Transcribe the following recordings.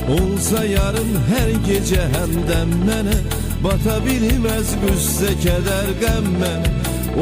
Olsa yarın her gece hemden mənə bata bilməz qüssə kədər qəm mənə.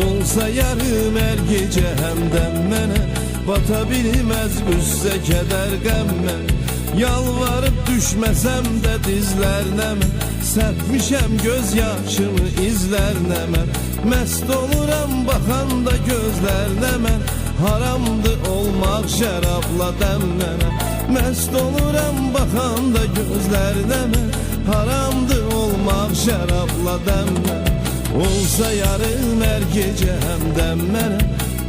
Olsa yarım hər gece hemden mənə bata bilməz qüssə kədər qəm mənə. Yalvarıp düşməsəm də dizlərinə mən, səpmişəm göz yaşımı izlərinə mən. Məst oluram baxanda gözlərinə mən, haramdı olmaq şərabla dəmlənə. Məst oluram baxanda gözlərinə mən, haramdı olmaq şərabla dəmlənə. Olsa yarım hər gecə həmdən mənə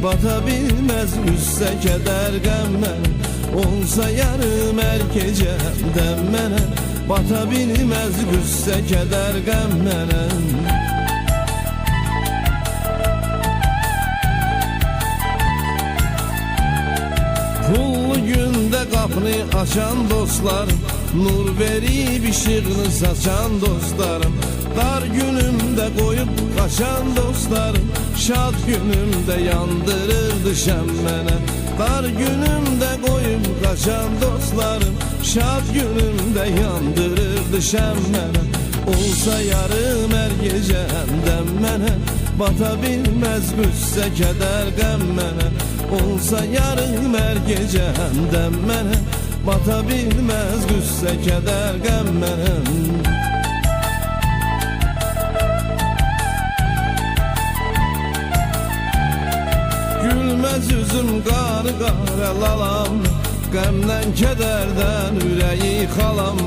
bata bilməz qüssə kədər qəm mənə. Olsa yarım hər gecə həmdən mənə bata bilməz qüssə kədər qəm mənə. Pullu gündə qapını açan dostlarım, nur verib işığını saçan dostlarım. Dar günümdə qoyub qaçan dostlarım, şad günümdə yandırırdı şəm mənə. Dar günümdə qoyub qaçan dostlarım, şad günümdə yandırırdı şəm mənə. Olsa yarım hər gecə həmdən mənə bata bilməz qüssə kədər qəm mənə. Olsa yarım hər gecə həmdən mənə bata bilməz qüssə kədər qəm mənə. Gülməz üzüm qarı qarə lalam, qəmdən kədərdən ürəyi xalam.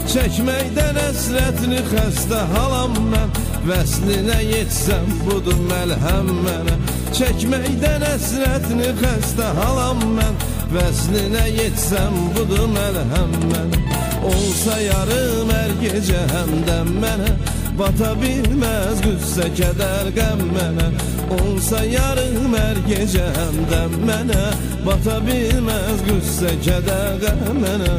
Çəkməkdən əsrətini xəstə halam mən, vəslinə yetsəm budur məlhəm mənə. Çəkməkdən əsrətini xəstə halam mən, vəslinə yetsəm budur məlhəm mənə. Olsa yarım hər gecə həmdən mənə bata bilməz qüssə kədər qəm mənə. Olsa yarım hər gecə həmdən mənə bata bilməz qüssə kədər qəm mənə.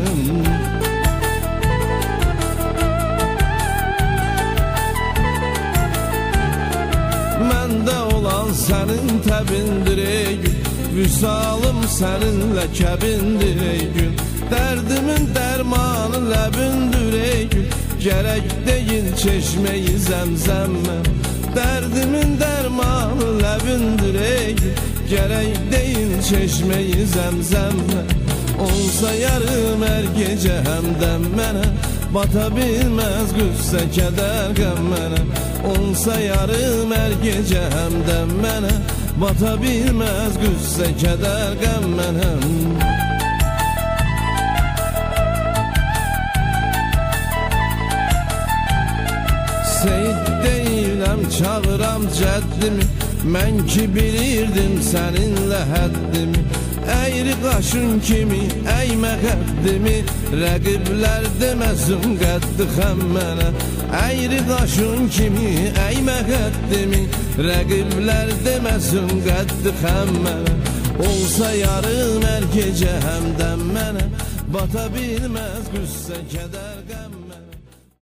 Məndə olan sənin təbindir ey gün, vüsalım səninlə kəbindir ey gün. Dərdimin dərmanı ləbindir ey gün, gərək deyil çeşmeyi zəmzəm mən. Dərdimin dərmanı ləbindir ey gün, gərək deyil çeşmeyi zəmzəm mən. Olsa yarım hər gecə həmdən mənə bata bilməz qüssə kədər qəm mənə. Olsa yarım hər gecə həmdən mənə bata bilməz qüssə kədər qəm mənə. Seyid deyiləm, çağıram cəddimi, mən ki bilirdim səninlə həddimi. Əyri qaşın kimi əymə qəddimi, rəqiblər deməsin qəddi xəm mənə. Əyri qaşın kimi əymə qəddimi, rəqiblər deməsin qəddi xəm mənə. Olsa yarım hər gecə həmdən mənə bata bilməz qüssə kədər